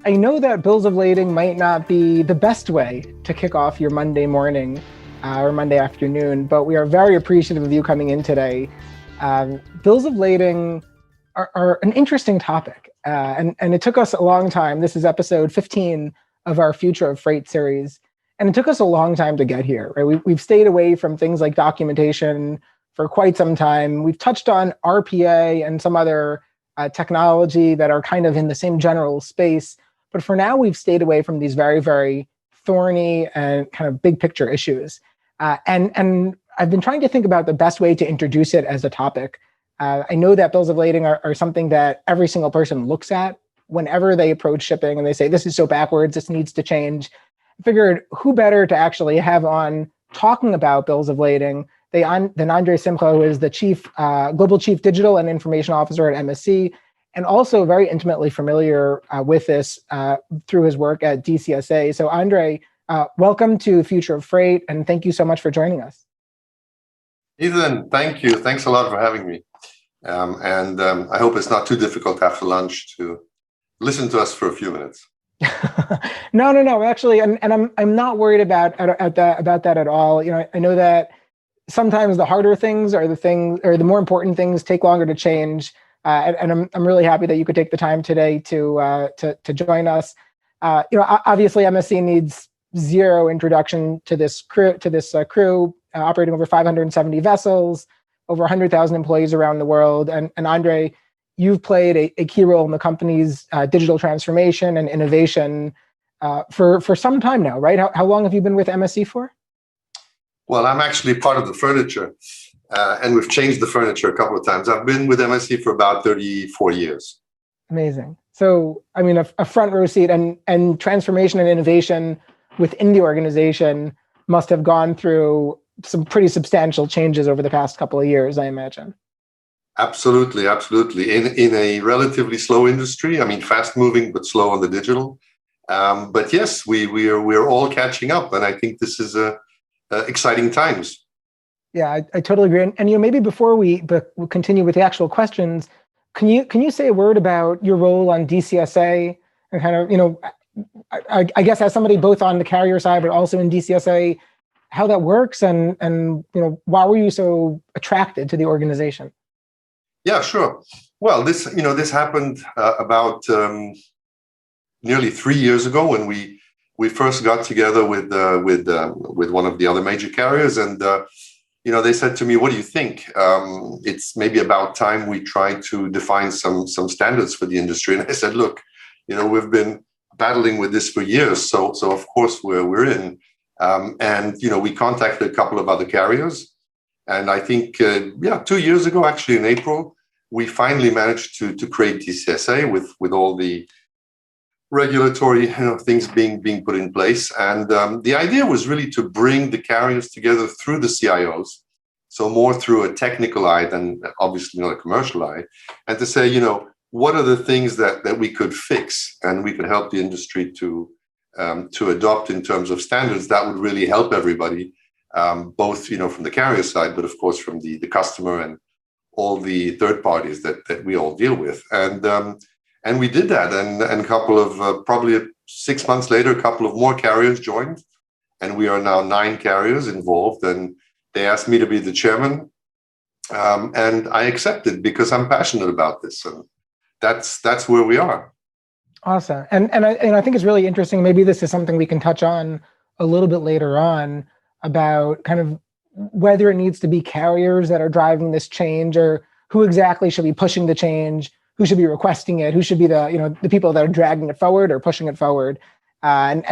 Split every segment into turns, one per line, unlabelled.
I know that bills of lading might not be the best way to kick off your Monday morning or Monday afternoon, but we are very appreciative of you coming in today. Bills of lading are an interesting topic, and it took us a long time. This is episode 15 of our Future of Freight series, and it took us a long time to get here. Right? We've stayed away from things like documentation for quite some time. We've touched on RPA and some other technology that are kind of in the same general space. But for now, we've stayed away from these very, very thorny and kind of big picture issues. And I've been trying to think about the best way to introduce it as a topic. I know that bills of lading are something that every single person looks at whenever they approach shipping and they say, this is so backwards, this needs to change. I figured who better to actually have on talking about bills of lading than Andre Simha, who is the Global Chief Digital and Information Officer at MSC, and also very intimately familiar with this through his work at DCSA. So Andre, welcome to Future of Freight, and thank you so much for joining us.
Ethan, thank you. Thanks a lot for having me. I hope it's not too difficult after lunch to listen to us for a few minutes.
No. Actually, and I'm not worried about that at all. You know, I know that sometimes the harder things or the more important things take longer to change. And I'm really happy that you could take the time today to join us. Obviously MSC needs zero introduction to this crew operating over 570 vessels, over 100,000 employees around the world. And Andre, you've played a key role in the company's digital transformation and innovation for some time now, right? How long have you been with MSC for?
Well, I'm actually part of the furniture. And we've changed the furniture a couple of times. I've been with MSC for about 34 years.
Amazing. So, I mean, a front row seat and transformation and innovation within the organization must have gone through some pretty substantial changes over the past couple of years, I imagine.
Absolutely. In a relatively slow industry, I mean, fast moving, but slow on the digital. But yes, we're all catching up. And I think this is exciting times.
Yeah, I totally agree. And maybe before we continue with the actual questions, can you say a word about your role on DCSA and kind of, I guess as somebody both on the carrier side but also in DCSA, how that works and why were you so attracted to the organization?
Yeah, sure. Well, this happened about nearly 3 years ago when we first got together with one of the other major carriers and. They said to me, what do you think? It's maybe about time we try to define some standards for the industry. And I said, look, we've been battling with this for years. So of course we're in. We contacted a couple of other carriers. And I think, 2 years ago, actually in April, we finally managed to create DCSA with all the regulatory things being put in place. And the idea was really to bring the carriers together through the CIOs, so more through a technical eye than obviously not a commercial eye, and to say, what are the things that we could fix and we could help the industry to adopt in terms of standards that would really help everybody, both from the carrier side, but of course from the customer and all the third parties that we all deal with. And we did that, and a couple of, probably 6 months later, a couple of more carriers joined, and we are now 9 carriers involved, and they asked me to be the chairman, and I accepted because I'm passionate about this, and that's where we are.
Awesome, and I think it's really interesting, maybe this is something we can touch on a little bit later on, about kind of whether it needs to be carriers that are driving this change, or who exactly should be pushing the change, who should be requesting it, who should be the people that are dragging it forward or pushing it forward, and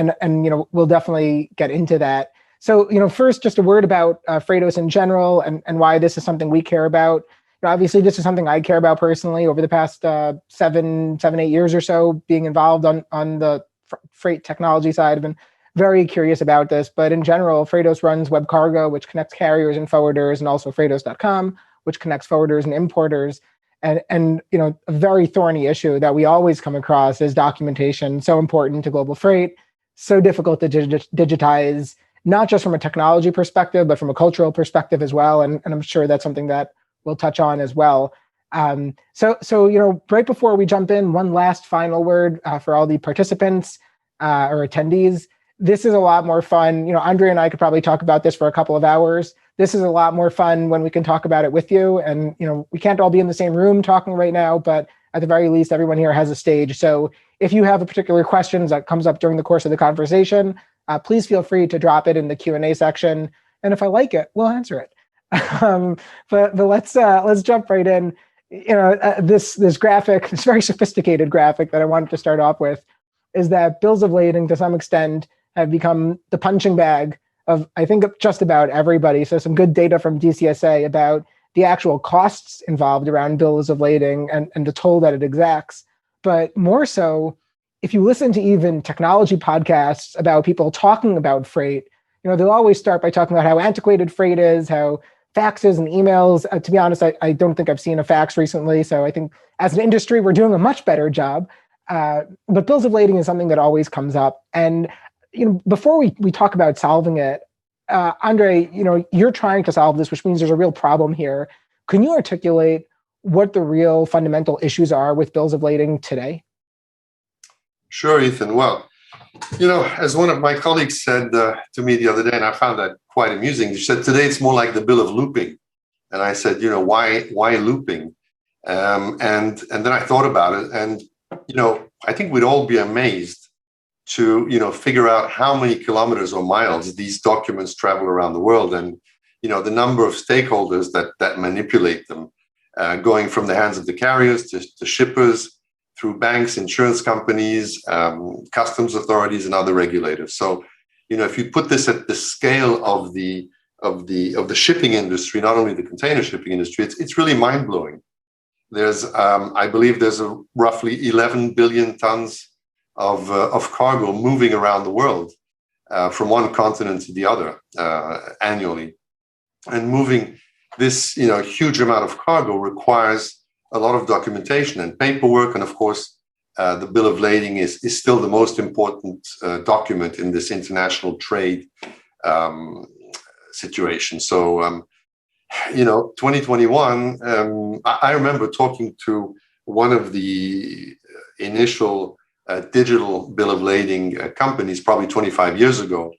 we'll definitely get into that. So first, just a word about Freightos in general and why this is something we care about. Obviously, this is something I care about personally over the past 7, 8 years or so, being involved on the freight technology side. I've been very curious about this, but in general, Freightos runs web cargo, which connects carriers and forwarders, and also Freightos.com, which connects forwarders and importers. And a very thorny issue that we always come across is documentation, so important to global freight, so difficult to digitize, not just from a technology perspective, but from a cultural perspective as well. And I'm sure that's something that we'll touch on as well. So right before we jump in, one last final word for all the participants or attendees. This is a lot more fun. Andre and I could probably talk about this for a couple of hours. This is a lot more fun when we can talk about it with you. And, we can't all be in the same room talking right now, but at the very least, everyone here has a stage. So if you have a particular question that comes up during the course of the conversation, please feel free to drop it in the Q&A section. And if I like it, we'll answer it. But let's jump right in. This graphic, this very sophisticated graphic that I wanted to start off with, is that bills of lading to some extent have become the punching bag of, I think, just about everybody. So some good data from DCSA about the actual costs involved around bills of lading and the toll that it exacts. But more so, if you listen to even technology podcasts about people talking about freight, they'll always start by talking about how antiquated freight is, how faxes and emails. To be honest, I don't think I've seen a fax recently. So I think as an industry, we're doing a much better job. But bills of lading is something that always comes up. And before we talk about solving it, Andre, you're trying to solve this, which means there's a real problem here. Can you articulate what the real fundamental issues are with bills of lading today?
Sure, Ethan. Well, as one of my colleagues said to me the other day, and I found that quite amusing. She said, today it's more like the bill of looping. And I said, why looping? And then I thought about it. And, I think we'd all be amazed to, figure out how many kilometers or miles these documents travel around the world. And, the number of stakeholders that manipulate them, going from the hands of the carriers to shippers, through banks, insurance companies, customs authorities, and other regulators. So, if you put this at the scale of the shipping industry, not only the container shipping industry, it's really mind blowing. There's, I believe, there's roughly 11 billion tons of cargo moving around the world from one continent to the other annually, and moving this huge amount of cargo requires a lot of documentation and paperwork. And of course, the bill of lading is still the most important document in this international trade situation. So, 2021, I remember talking to one of the initial digital bill of lading companies probably 25 years ago.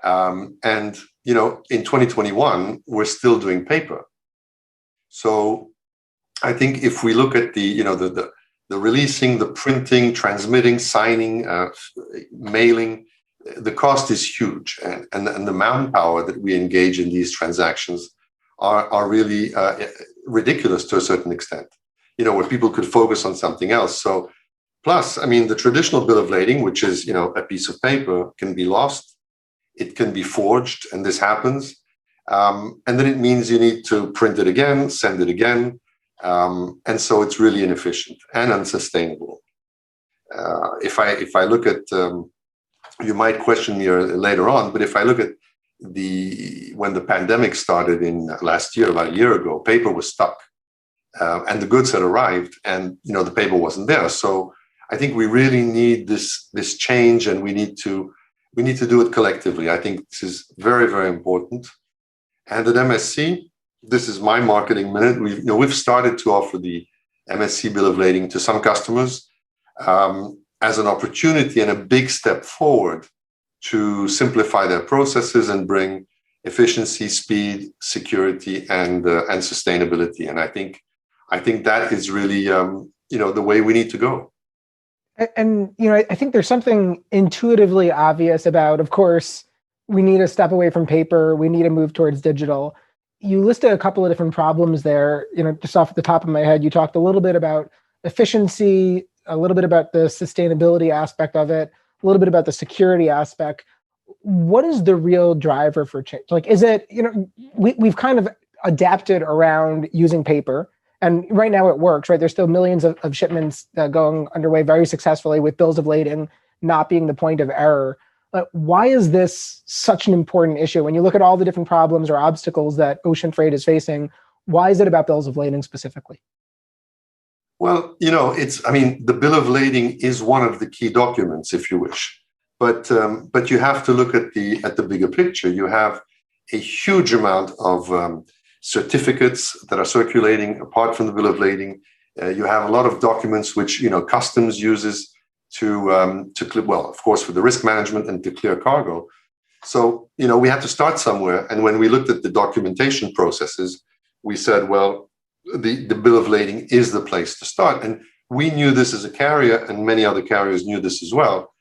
And, in 2021, we're still doing paper. So, I think if we look at the releasing, the printing, transmitting, signing, mailing, the cost is huge, and the manpower that we engage in these transactions are really ridiculous to a certain extent. Where people could focus on something else. So, plus, the traditional bill of lading, which is a piece of paper, can be lost, it can be forged, and this happens, and then it means you need to print it again, send it again. And so it's really inefficient and unsustainable. If I look at, you might question me later on, but if I look at when the pandemic started in last year, about a year ago, paper was stuck, and the goods had arrived, and the paper wasn't there. So I think we really need this change, and we need to do it collectively. I think this is very, very important. And at MSC, this is my marketing minute. We've started to offer the MSC bill of lading to some customers as an opportunity and a big step forward to simplify their processes and bring efficiency, speed, security, and sustainability. And I think that is really the way we need to go.
And I think there's something intuitively obvious about, of course, we need to step away from paper. We need to move towards digital. You listed a couple of different problems there. Just off the top of my head, you talked a little bit about efficiency, a little bit about the sustainability aspect of it, a little bit about the security aspect. What is the real driver for change? Like, is it, we've kind of adapted around using paper, and right now it works, right? There's still millions of shipments going underway very successfully with bills of lading not being the point of error. Why is this such an important issue? When you look at all the different problems or obstacles that ocean freight is facing, why is it about bills of lading specifically?
Well, the bill of lading is one of the key documents, if you wish, but you have to look at the bigger picture. You have a huge amount of certificates that are circulating apart from the bill of lading. You have a lot of documents which, customs uses to clear, well, of course, for the risk management and to clear cargo. So, we had to start somewhere. And when we looked at the documentation processes, we said, well, the bill of lading is the place to start. And we knew this as a carrier, and many other carriers knew this as well.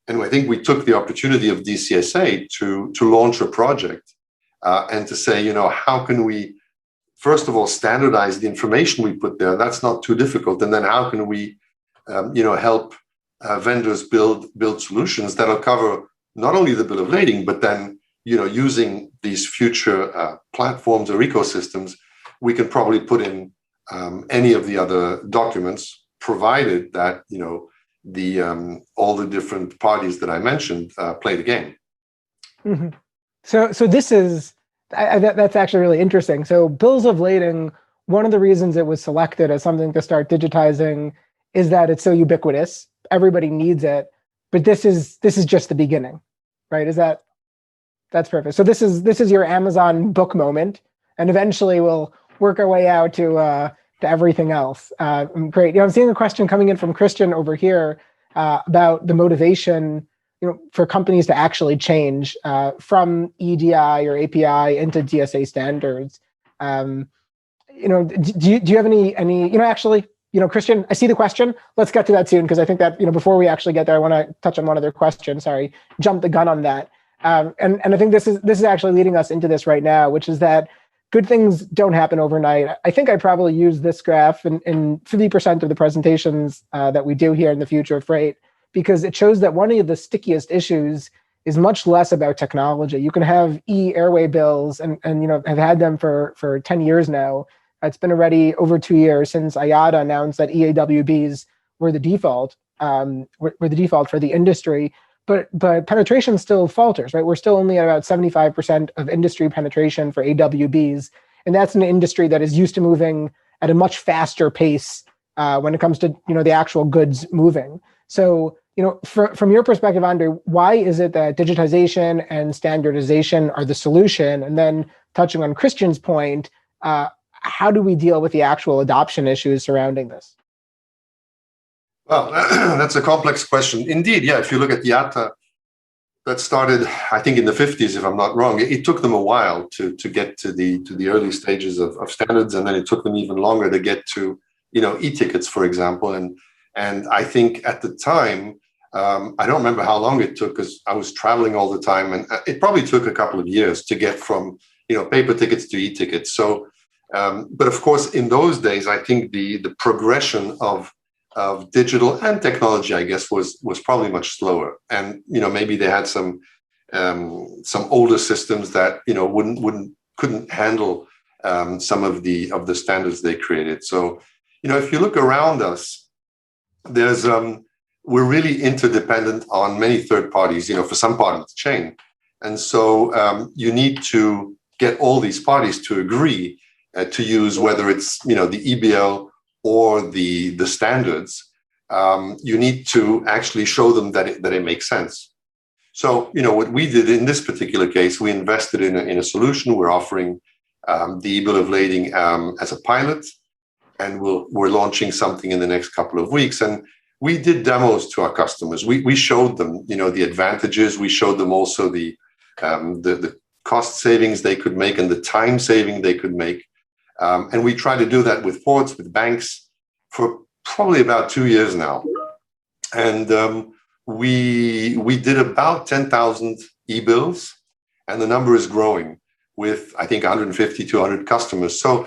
And I think we took the opportunity of DCSA to launch a project and to say, how can we, first of all, standardize the information we put there? That's not too difficult. And then how can we, help vendors build solutions that'll cover not only the bill of lading, but then, using these future platforms or ecosystems, we can probably put in any of the other documents, provided that, all the different parties that I mentioned play the game.
Mm-hmm. So this is, that's actually really interesting. So bills of lading, one of the reasons it was selected as something to start digitizing is that it's so ubiquitous. Everybody needs it, but this is just the beginning, right? That's perfect. So this is your Amazon book moment, and eventually we'll work our way out to everything else. Great. I'm seeing a question coming in from Christian over here about the motivation, for companies to actually change from EDI or API into DSA standards. Do you have any? Actually, Christian, I see the question. Let's get to that soon, because I think that before we actually get there, I want to touch on one other question. Sorry, jump the gun on that. And I think this is actually leading us into this right now, which is that good things don't happen overnight. I think I probably use this graph in 50% of the presentations that we do here in the Future of Freight, because it shows that one of the stickiest issues is much less about technology. You can have airway bills and have had them for 10 years now. It's been already over 2 years since IATA announced that EAWs were the default, for the industry. But penetration still falters, right? We're still only at about 75% of industry penetration for AWBs. And that's an industry that is used to moving at a much faster pace when it comes to, the actual goods moving. So, from your perspective, Andre, why is it that digitization and standardization are the solution? And then touching on Christian's point, how do we deal with the actual adoption issues surrounding this?
Well, that's a complex question. Indeed, yeah, if you look at the IATA, that started, I think, in the 50s, if I'm not wrong. It took them a while to get to the early stages of standards, and then it took them even longer to get to, e-tickets, for example. And I think at the time, I don't remember how long it took, because I was traveling all the time, and it probably took a couple of years to get from, paper tickets to e-tickets. So, but of course, in those days, I think the progression of digital and technology, I guess, was probably much slower. And, maybe they had some older systems that, couldn't handle some of the standards they created. So, if you look around us, there's we're really interdependent on many third parties, for some part of the chain. And so you need to get all these parties to agree to use, whether it's, the EBL or the standards. You need to actually show them that it makes sense. So, what we did in this particular case, we invested in a solution. We're offering the bill of lading as a pilot, and we're launching something in the next couple of weeks. And we did demos to our customers. We showed them, the advantages. We showed them also the cost savings they could make and the time saving they could make. And we try to do that with ports, with banks, for probably about 2 years now. And we did about 10,000 e-bills, and the number is growing with, I think, 150, 200 customers. So,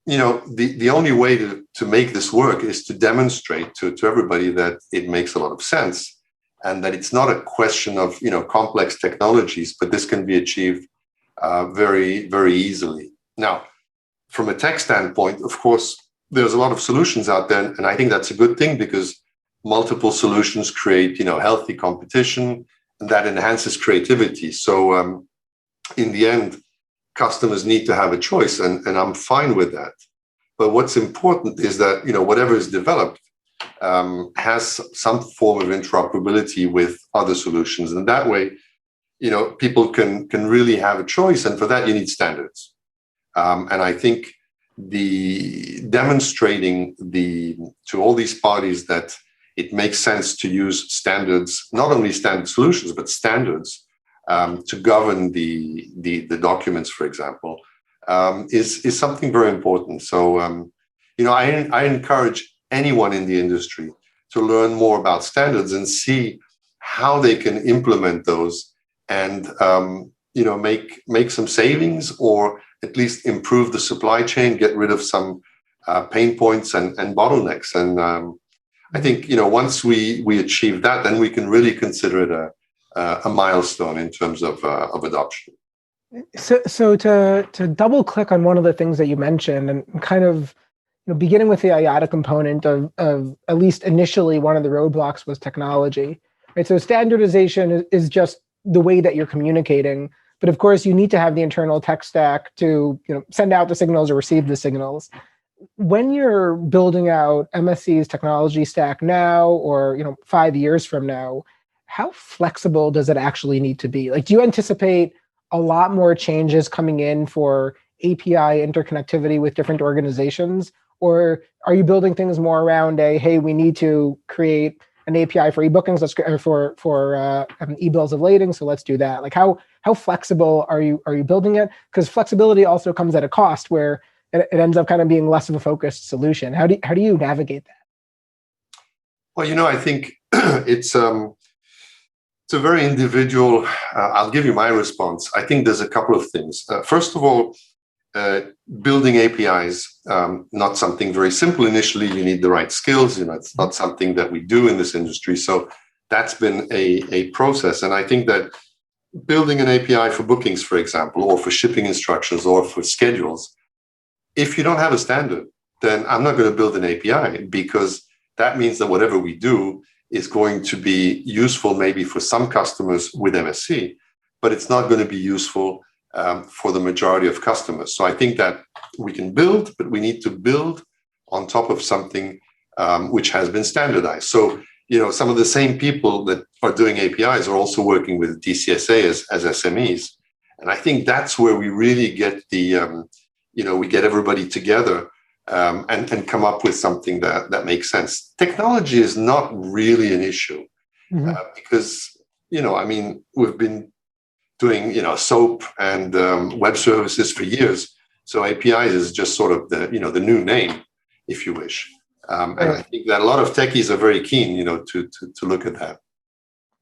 the only way to make this work is to demonstrate to everybody that it makes a lot of sense, and that it's not a question of, complex technologies, but this can be achieved very, very easily. Now, from a tech standpoint, of course, there's a lot of solutions out there, and I think that's a good thing, because multiple solutions create, healthy competition, and that enhances creativity. So in the end, customers need to have a choice, and I'm fine with that. But what's important is that, whatever is developed has some form of interoperability with other solutions. And that way, people can really have a choice. And for that, you need standards. And I think the demonstrating to all these parties that it makes sense to use standards, not only standard solutions, but standards to govern the documents, for example, is something very important. So, I encourage anyone in the industry to learn more about standards and see how they can implement those and, make some savings, or at least improve the supply chain, get rid of some pain points and bottlenecks. And I think, once we achieve that, then we can really consider it a milestone in terms of adoption.
So to double click on one of the things that you mentioned, and kind of beginning with the IATA component of at least initially, one of the roadblocks was technology, right? So standardization is just the way that you're communicating, but of course you need to have the internal tech stack to send out the signals or receive the signals. When you're building out MSC's technology stack now, or 5 years from now, how flexible does it actually need to be? Like, do you anticipate a lot more changes coming in for API interconnectivity with different organizations? Or are you building things more around hey, we need to create an API for e-bookings, for e-bills of lading, so let's do that. Like, how flexible are you building it? Because flexibility also comes at a cost where it ends up kind of being less of a focused solution. How do you navigate that?
Well, I think it's a very individual. I'll give you my response. I think there's a couple of things. First of all, building APIs, not something very simple initially. You need the right skills. It's not something that we do in this industry. So that's been a process. And I think that building an API for bookings, for example, or for shipping instructions, or for schedules, if you don't have a standard, then I'm not going to build an API, because that means that whatever we do is going to be useful maybe for some customers with MSC, but it's not going to be useful for the majority of customers. So I think that we can build, but we need to build on top of something which has been standardized. So, some of the same people that are doing APIs are also working with DCSA as SMEs. And I think that's where we really get we get everybody together and come up with something that makes sense. Technology is not really an issue because, we've been doing, SOAP and web services for years. So APIs is just sort of the new name, if you wish. And I think that a lot of techies are very keen, to look at that.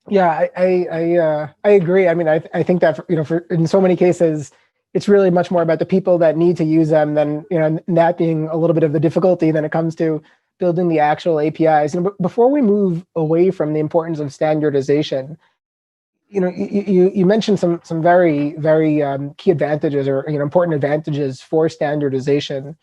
Yeah, I agree. I mean, I think that for in so many cases, it's really much more about the people that need to use them than that being a little bit of the difficulty when it comes to building the actual APIs. But before we move away from the importance of standardization, you mentioned some very, very key advantages, or important advantages for standardization.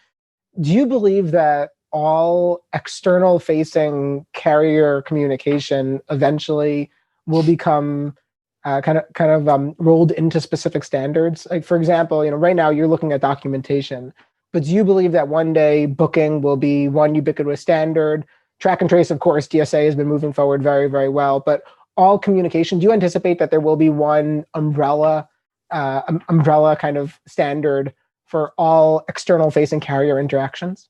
Do you believe that all external facing carrier communication eventually will become kind of rolled into specific standards? Like, for example, right now you're looking at documentation, but do you believe that one day booking will be one ubiquitous standard? Track and trace, of course, DSA has been moving forward very, very well, but all communication, do you anticipate that there will be one umbrella kind of standard for all external facing carrier interactions?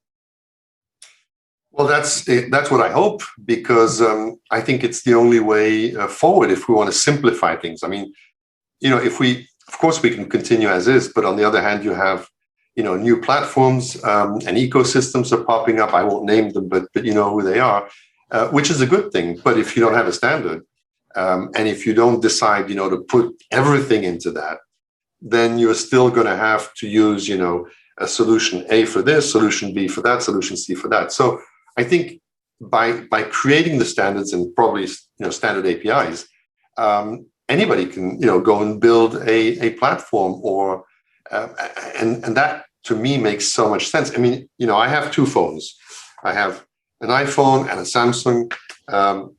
Well, that's what I hope, because I think it's the only way forward if we want to simplify things. I mean, of course, we can continue as is, but on the other hand, you have, new platforms and ecosystems are popping up. I won't name them, but you know who they are, which is a good thing. But if you don't have a standard, and if you don't decide, to put everything into that, then you're still going to have to use, a solution A for this, solution B for that, solution C for that. So I think by creating the standards and probably standard APIs, anybody can go and build a platform, or and that to me makes so much sense. I mean, I have two phones. I have an iPhone and a Samsung,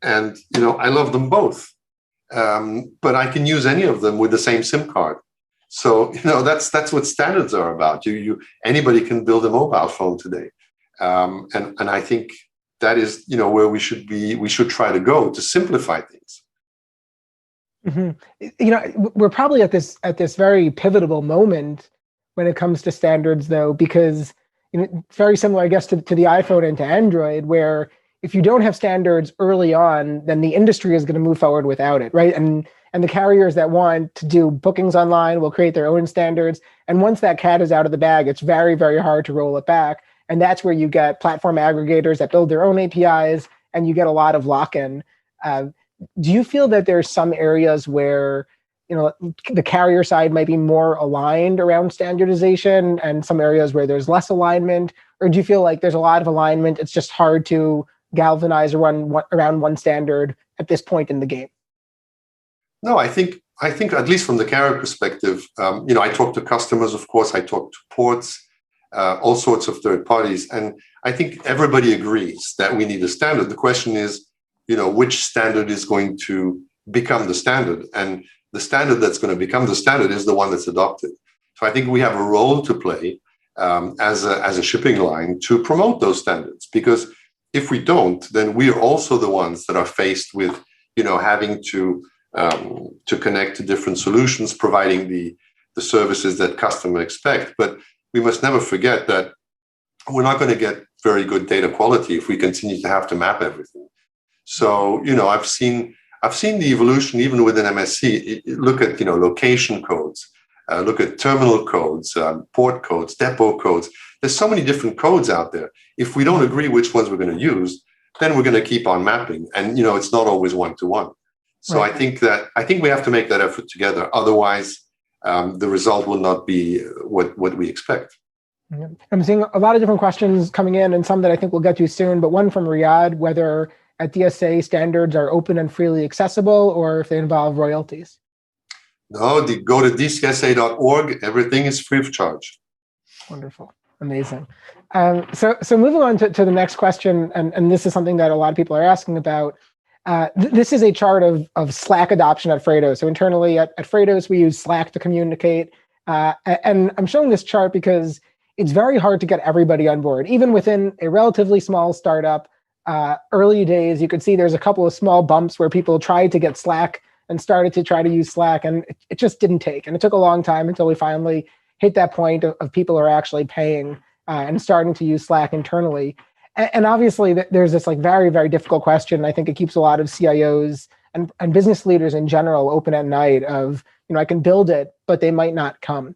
and I love them both, but I can use any of them with the same SIM card. So that's what standards are about. Anybody can build a mobile phone today. And I think that is, where we should try to go to simplify things.
Mm-hmm. We're probably at this very pivotal moment when it comes to standards, though, because it's very similar, I guess, to the iPhone and to Android, where if you don't have standards early on, then the industry is going to move forward without it, right? And the carriers that want to do bookings online will create their own standards. And once that cat is out of the bag, it's very, very hard to roll it back. And that's where you get platform aggregators that build their own APIs, and you get a lot of lock-in. Do you feel that there's some areas where the carrier side might be more aligned around standardization and some areas where there's less alignment? Or do you feel like there's a lot of alignment, it's just hard to galvanize or run around one standard at this point in the game?
No, I think at least from the carrier perspective, I talk to customers, of course, I talk to ports, all sorts of third parties, and I think everybody agrees that we need a standard. The question is, which standard is going to become the standard, and the standard that's going to become the standard is the one that's adopted. So I think we have a role to play as a shipping line to promote those standards, because if we don't, then we are also the ones that are faced with having to connect to different solutions, providing the services that customers expect. But we must never forget that we're not going to get very good data quality if we continue to have to map everything. So, I've seen the evolution even within MSC. Look at, location codes, look at terminal codes, port codes, depot codes. There's so many different codes out there. If we don't agree which ones we're going to use, then we're going to keep on mapping. And, it's not always one-to-one. So right. I think we have to make that effort together. Otherwise, the result will not be what we expect.
I'm seeing a lot of different questions coming in, and some that I think we'll get to soon, but one from Riyadh, whether at DSA standards are open and freely accessible, or if they involve royalties.
No, go to dcsa.org. Everything is free of charge.
Wonderful. Amazing. So moving on to the next question, and this is something that a lot of people are asking about. This is a chart of Slack adoption at Freightos. So internally at Freightos, we use Slack to communicate. And I'm showing this chart because it's very hard to get everybody on board. Even within a relatively small startup, early days, you could see there's a couple of small bumps where people tried to get Slack and started to try to use Slack, and it just didn't take. And it took a long time until we finally hit that point of people are actually paying and starting to use Slack internally. And obviously, there's this very, very difficult question. I think it keeps a lot of CIOs and business leaders in general open at night of, I can build it, but they might not come.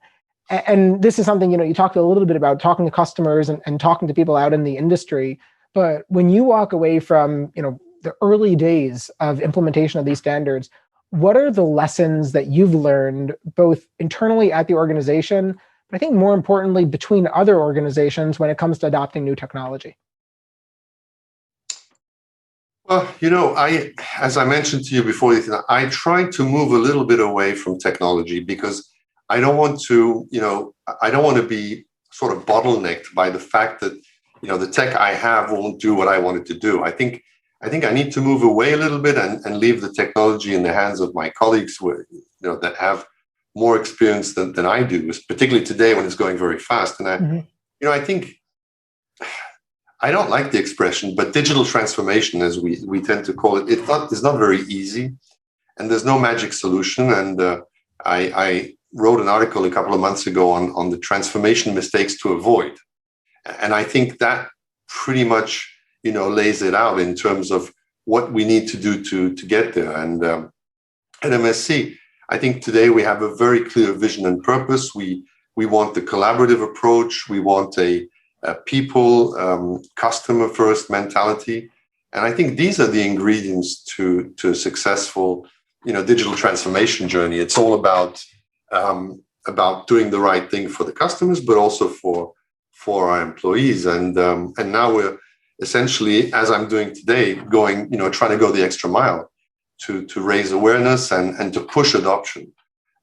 And this is something, you talked a little bit about talking to customers and talking to people out in the industry. But when you walk away from, the early days of implementation of these standards, what are the lessons that you've learned both internally at the organization, but I think more importantly, between other organizations when it comes to adopting new technology?
Well, as I mentioned to you before, Ethan, I try to move a little bit away from technology because I don't want to be sort of bottlenecked by the fact that, the tech I have won't do what I want it to do. I think I need to move away a little bit and leave the technology in the hands of my colleagues that have more experience than I do, particularly today when it's going very fast. And I think, I don't like the expression, but digital transformation, as we tend to call it, it's not very easy, and there's no magic solution. And I wrote an article a couple of months ago on the transformation mistakes to avoid, and I think that pretty much lays it out in terms of what we need to do to get there. And at MSC, I think today we have a very clear vision and purpose. We want the collaborative approach. We want a people, customer first mentality. And I think these are the ingredients to a successful, digital transformation journey. It's all about doing the right thing for the customers, but also for our employees. And now we're essentially, as I'm doing today, going, trying to go the extra mile to raise awareness and to push adoption.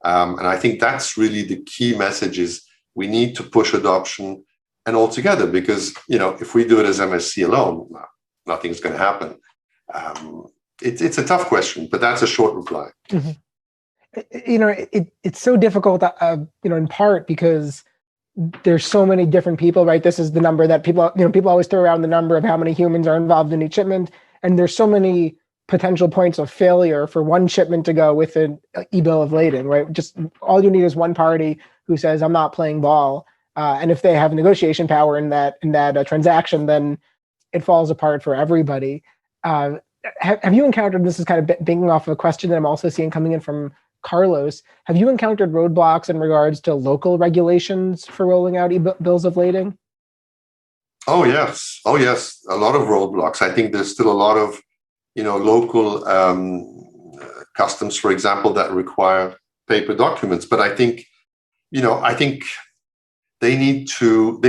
And I think that's really the key message is we need to push adoption and all together, because, if we do it as MSC alone, nothing's going to happen. It's a tough question, but that's a short reply.
Mm-hmm. It's so difficult, in part because there's so many different people, right? This is the number that people always throw around, the number of how many humans are involved in each shipment. And there's so many potential points of failure for one shipment to go with an e-bill of lading, right? Just all you need is one party who says, I'm not playing ball. And if they have negotiation power in that transaction, then it falls apart for everybody. Have you encountered, this is kind of banking off of a question that I'm also seeing coming in from Carlos, have you encountered roadblocks in regards to local regulations for rolling out bills of lading?
Oh, yes. Oh, yes. A lot of roadblocks. I think there's still a lot of, local customs, for example, that require paper documents. But I think they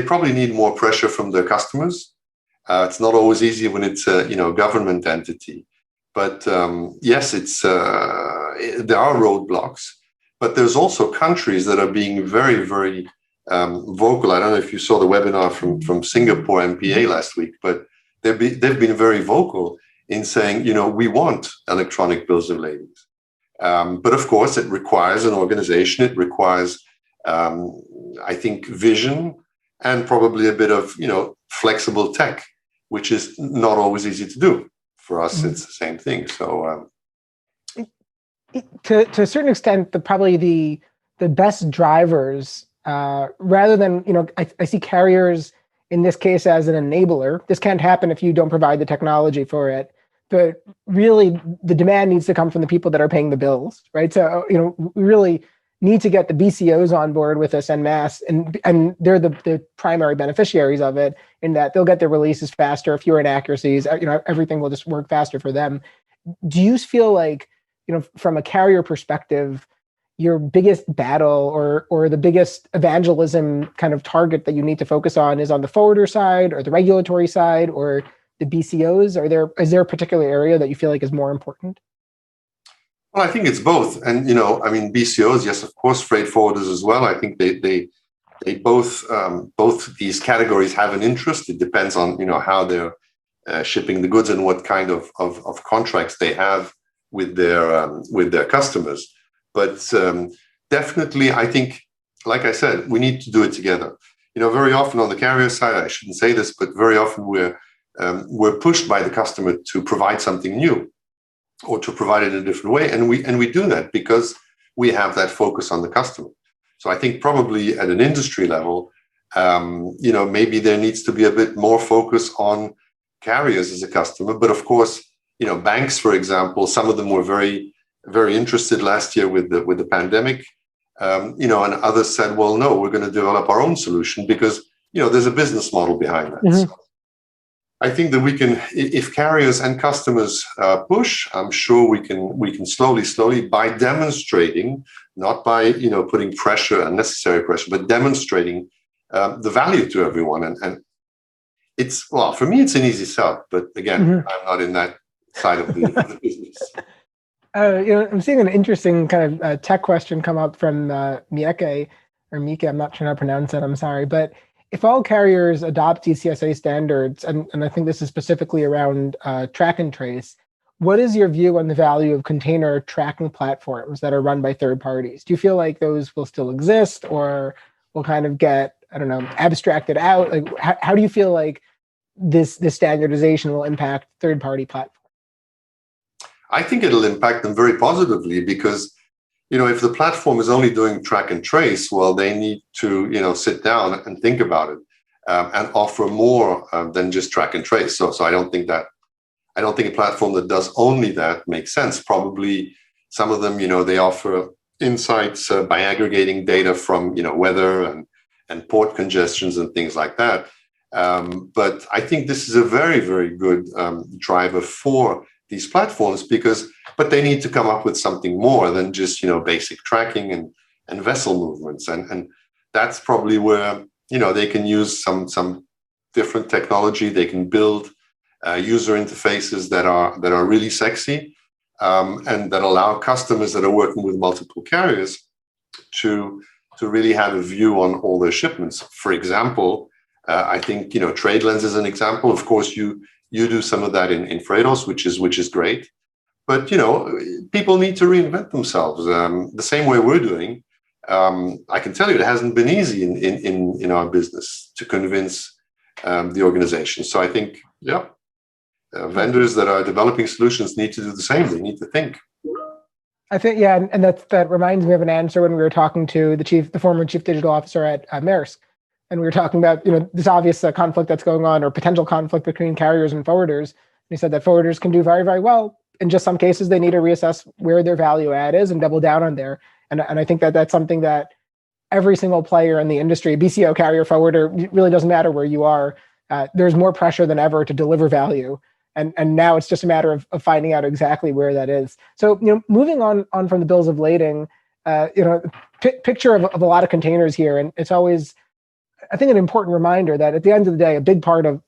probably need more pressure from their customers. It's not always easy when it's a government entity, but yes, there are roadblocks. But there's also countries that are being very, very vocal. I don't know if you saw the webinar from Singapore MPA last week, but they've been very vocal in saying, we want electronic bills of lading. But of course, it requires an organization. It requires, I think, vision and probably a bit of flexible tech, which is not always easy to do. For us, it's the same thing. So,
to a certain extent, probably the best drivers, rather than I see carriers in this case as an enabler. This can't happen if you don't provide the technology for it. But really, the demand needs to come from the people that are paying the bills, right? So, we really need to get the BCOs on board with this en masse, and they're the primary beneficiaries of it, in that they'll get their releases faster, fewer inaccuracies, everything will just work faster for them. Do you feel like, from a carrier perspective, your biggest battle or the biggest evangelism kind of target that you need to focus on is on the forwarder side or the regulatory side or the BCOs? Is there a particular area that you feel like is more important?
Well, I think it's both. And, BCOs, yes, of course, freight forwarders as well. I think they both these categories have an interest. It depends on, how they're shipping the goods and what kind of contracts they have with their customers. But definitely, I think, like I said, we need to do it together. Very often on the carrier side, I shouldn't say this, but very often we're pushed by the customer to provide something new, or to provide it in a different way. And we do that because we have that focus on the customer. So I think probably at an industry level, maybe there needs to be a bit more focus on carriers as a customer. But of course, banks, for example, some of them were very, very interested last year with the pandemic, and others said, well, no, we're going to develop our own solution because, there's a business model behind that. Mm-hmm. So I think that we can, if carriers and customers push, I'm sure we can slowly by demonstrating, not by putting pressure, unnecessary pressure, but demonstrating the value to everyone. And it's, well, for me, it's an easy sell. But again, mm-hmm. I'm not in that side of the business.
I'm seeing an interesting kind of tech question come up from Mieke, I'm not sure how to pronounce it, I'm sorry. But if all carriers adopt DCSA standards, and I think this is specifically around track and trace, what is your view on the value of container tracking platforms that are run by third parties? Do you feel like those will still exist or will kind of get, abstracted out? Like, how do you feel like this standardization will impact third-party platforms?
I think it'll impact them very positively because, if the platform is only doing track and trace, well, they need to, sit down and think about it and offer more than just track and trace. So I don't think a platform that does only that makes sense. Probably some of them, they offer insights by aggregating data from, weather and port congestions and things like that. But I think this is a very, very good driver for these platforms but they need to come up with something more than just, basic tracking and vessel movements. And that's probably where, they can use some different technology. They can build user interfaces that are really sexy and that allow customers that are working with multiple carriers to really have a view on all their shipments. For example, I think, TradeLens is an example. Of course, you do some of that in Freightos, which is great. But, people need to reinvent themselves the same way we're doing. I can tell you it hasn't been easy in our business to convince the organization. So I think, vendors that are developing solutions need to do the same. They need to think.
I think, yeah, and that reminds me of an answer when we were talking to the former chief digital officer at Maersk, and we were talking about this obvious conflict that's going on or potential conflict between carriers and forwarders. And he said that forwarders can do very, very well. In just some cases, they need to reassess where their value add is and double down on there. And I think that that's something that every single player in the industry, BCO, carrier, forwarder, it really doesn't matter where you are. There's more pressure than ever to deliver value. And now it's just a matter of finding out exactly where that is. So, moving on from the bills of lading, picture of a lot of containers here. And it's always, I think, an important reminder that at the end of the day, a big part of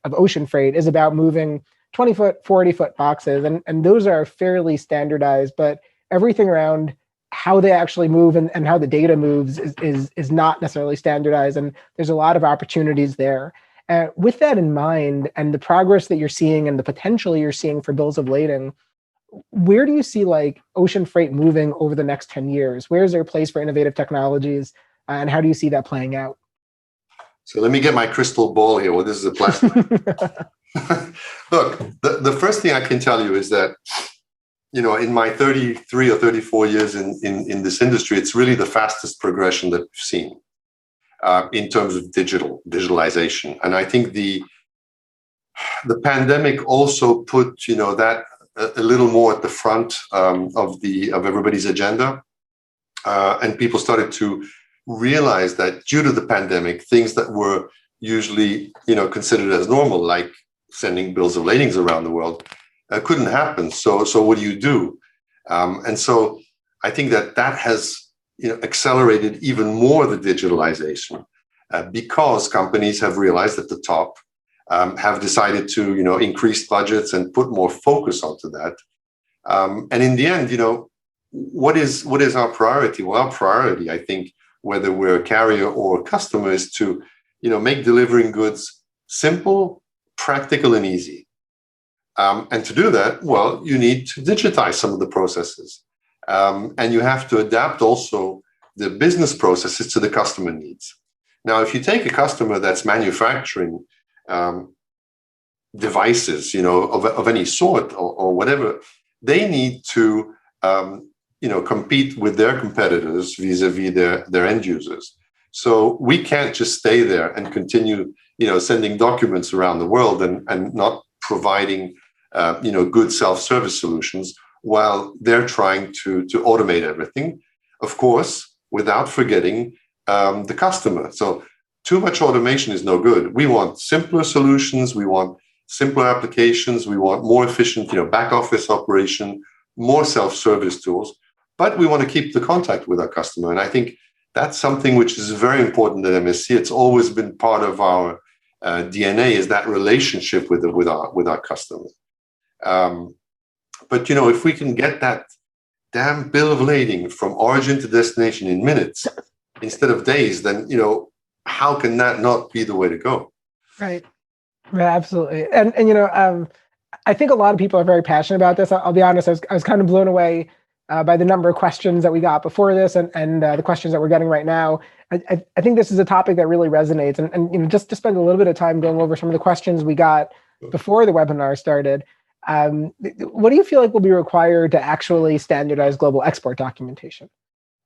ocean freight is about moving 20-foot, 40-foot boxes. And those are fairly standardized, but everything around how they actually move and how the data moves is not necessarily standardized. And there's a lot of opportunities there. With that in mind, and the progress that you're seeing and the potential you're seeing for bills of lading, where do you see ocean freight moving over the next 10 years? Where is there a place for innovative technologies, and how do you see that playing out?
So let me get my crystal ball here. Well, this is a plastic. Look, the first thing I can tell you is that, in my 33 or 34 years in this industry, it's really the fastest progression that we've seen. In terms of digitalization. And I think the pandemic also put that a little more at the front of everybody's agenda, and people started to realize that due to the pandemic, things that were usually considered as normal, like sending bills of ladings around the world, couldn't happen. So what do? And so I think that has accelerated even more the digitalization because companies have realized at the top, have decided to, increase budgets and put more focus onto that. And in the end, what is our priority? Well, our priority, I think, whether we're a carrier or a customer, is to, make delivering goods simple, practical, and easy. And to do that, well, you need to digitize some of the processes. And you have to adapt also the business processes to the customer needs. Now, if you take a customer that's manufacturing devices, of any sort or whatever, they need to, compete with their competitors vis-a-vis their end users. So we can't just stay there and continue, sending documents around the world and not providing, good self-service solutions while they're trying to automate everything, of course, without forgetting the customer. So too much automation is no good. We want simpler solutions. We want simpler applications. We want more efficient, back office operation, more self-service tools. But we want to keep the contact with our customer. And I think that's something which is very important at MSC. It's always been part of our DNA, is that relationship with our customer. But, if we can get that damn bill of lading from origin to destination in minutes instead of days, then, how can that not be the way to go?
Right. Yeah, absolutely. And I think a lot of people are very passionate about this. I'll be honest, I was kind of blown away by the number of questions that we got before this and the questions that we're getting right now. I think this is a topic that really resonates. And just to spend a little bit of time going over some of the questions we got before the webinar started, what do you feel like will be required to actually standardize global export documentation?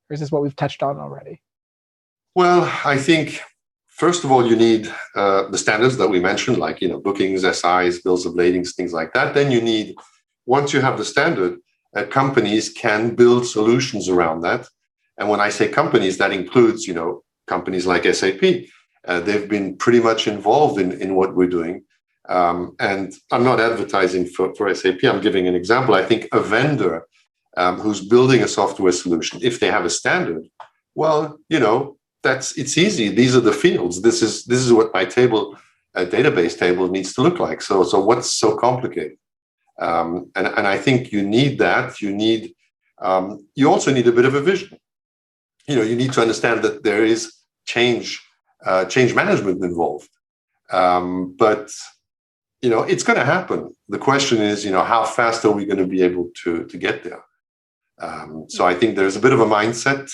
Or is this what we've touched on already?
Well, I think, first of all, you need the standards that we mentioned, like, bookings, SIs, bills of ladings, things like that. Then you need, once you have the standard, companies can build solutions around that. And when I say companies, that includes, companies like SAP. They've been pretty much involved in what we're doing. And I'm not advertising for SAP. I'm giving an example. I think a vendor who's building a software solution, if they have a standard, well, it's easy. These are the fields. This is what my database table needs to look like. So what's so complicated? And I think you need that. You also need a bit of a vision. You need to understand that there is change management involved. But it's going to happen. The question is, how fast are we going to be able to get there? So I think there's a bit of a mindset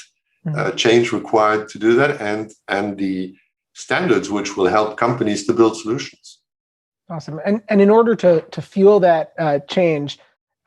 change required to do that, and the standards which will help companies to build solutions.
Awesome. And in order to fuel that change,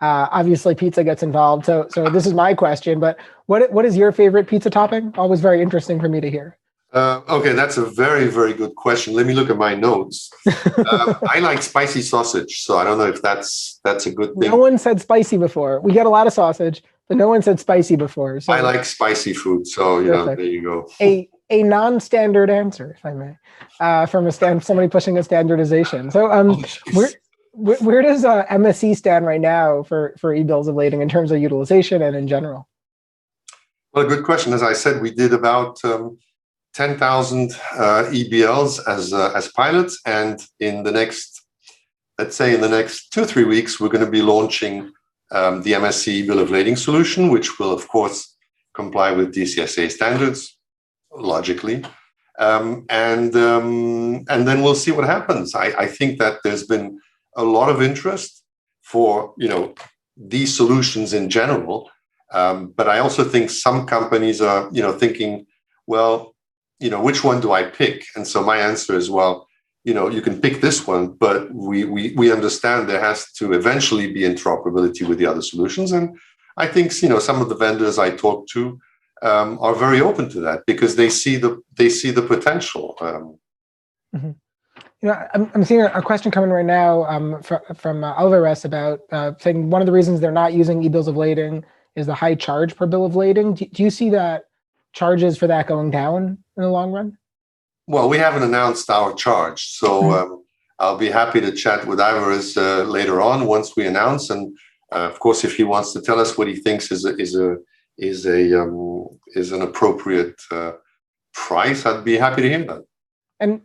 Obviously, pizza gets involved. So this is my question. But what is your favorite pizza topping? Always very interesting for me to hear.
Okay, that's a very, very good question. Let me look at my notes. I like spicy sausage, so I don't know if that's a good thing.
No one said spicy before. We get a lot of sausage, but no one said spicy before. So
I like spicy food, so there you go.
A non-standard answer, if I may, from somebody pushing a standardization. So where does MSC stand right now for e-bills of lading in terms of utilization and in general?
Well, good question. As I said, we did about 10,000 EBLs as pilots, and in the next, let's say in the next 2-3 weeks, we're going to be launching the MSC bill of lading solution, which will of course comply with DCSA standards, logically, and then we'll see what happens. I think that there's been a lot of interest for these solutions in general, but I also think some companies are thinking, well, which one do I pick? And so my answer is, well, you can pick this one, but we understand there has to eventually be interoperability with the other solutions. And I think, some of the vendors I talk to are very open to that because they see the potential.
Mm-hmm. I'm seeing a question coming right now from Alvarez about saying one of the reasons they're not using e-bills of lading is the high charge per bill of lading. Do you see that charges for that going down in the long run?
Well, we haven't announced our charge, so I'll be happy to chat with Alvarez later on once we announce. And of course, if he wants to tell us what he thinks is an appropriate price, I'd be happy to hear that.
And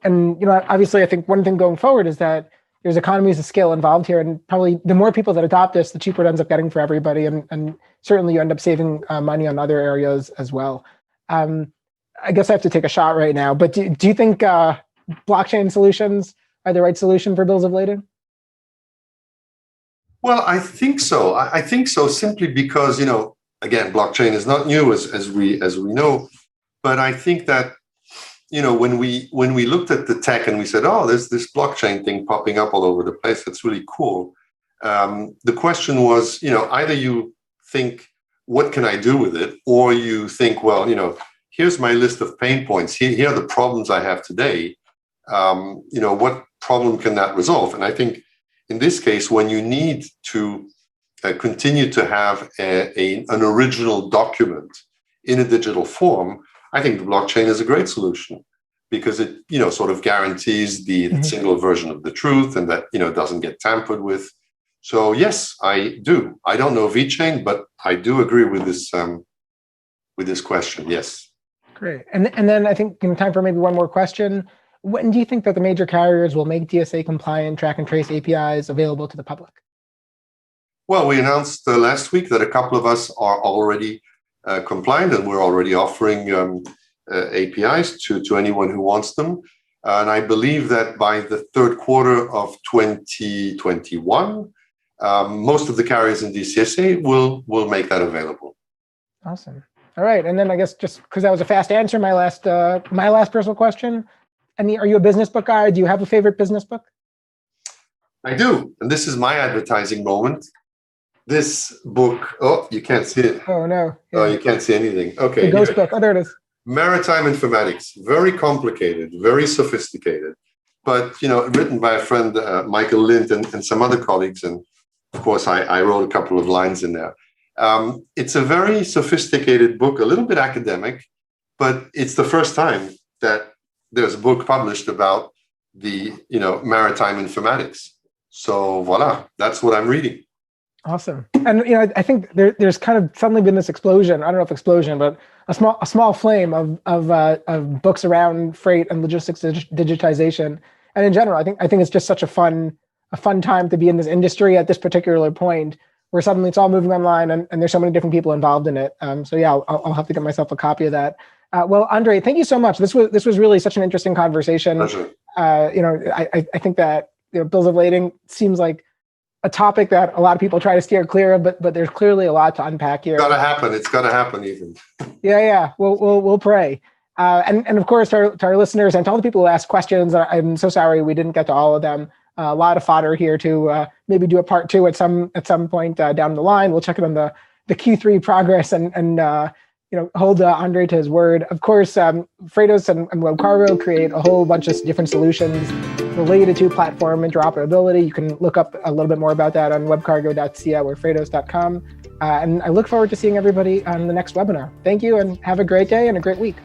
obviously, I think one thing going forward is that there's economies of scale involved here, and probably the more people that adopt this, the cheaper it ends up getting for everybody, and certainly you end up saving money on other areas as well. I guess I have to take a shot right now, but do you think blockchain solutions are the right solution for bills of lading?
Well, I think so. I think so simply because, again, blockchain is not new as we know, but I think that, when we looked at the tech and we said, oh, there's this blockchain thing popping up all over the place, that's really cool. The question was, either you think, what can I do with it? Or you think, well, here's my list of pain points. Here are the problems I have today. What problem can that resolve? And I think in this case, when you need to continue to have an original document in a digital form, I think the blockchain is a great solution because it, sort of guarantees the single version of the truth and that, doesn't get tampered with. So yes, I do. I don't know VeChain, but I do agree with this question. Yes.
Great. And then I think time for maybe one more question. When do you think that the major carriers will make DSA compliant track and trace APIs available to the public?
Well, we announced last week that a couple of us are already compliant, and we're already offering APIs to anyone who wants them. And I believe that by the third quarter of 2021, most of the carriers in DCSA will make that available.
Awesome. All right, and then I guess just because that was a fast answer, my last personal question. Are you a business book guy? Do you have a favorite business book?
I do, and this is my advertising moment. This book, oh, you can't see it.
Oh, no.
Yeah. Oh, you can't see anything. Okay.
The ghost book. Oh, there it is.
Maritime Informatics. Very complicated, very sophisticated, but, written by a friend, Michael Lind, and some other colleagues. And of course, I wrote a couple of lines in there. It's a very sophisticated book, a little bit academic, but it's the first time that there's a book published about the, maritime informatics. So voila, that's what I'm reading.
Awesome. And, I think there's kind of suddenly been this explosion. I don't know if explosion, but a small flame of books around freight and logistics digitization. And in general, I think it's just such a fun time to be in this industry at this particular point, where suddenly it's all moving online and there's so many different people involved in it. So yeah, I'll have to get myself a copy of that. Well, Andre, thank you so much. This was really such an interesting conversation.
Pleasure.
I think that bills of lading seems like a topic that a lot of people try to steer clear of, but there's clearly a lot to unpack here.
It's gotta happen, Ethan.
Yeah. We'll pray. And of course, to our listeners and to all the people who asked questions, I'm so sorry we didn't get to all of them. A lot of fodder here to maybe do a part 2 at some point down the line. We'll check it on the Q3 progress and hold Andre to his word. Of course, Freightos and WebCargo create a whole bunch of different solutions related to platform interoperability. You can look up a little bit more about that on webcargo.ca or freightos.com. And I look forward to seeing everybody on the next webinar. Thank you and have a great day and a great week.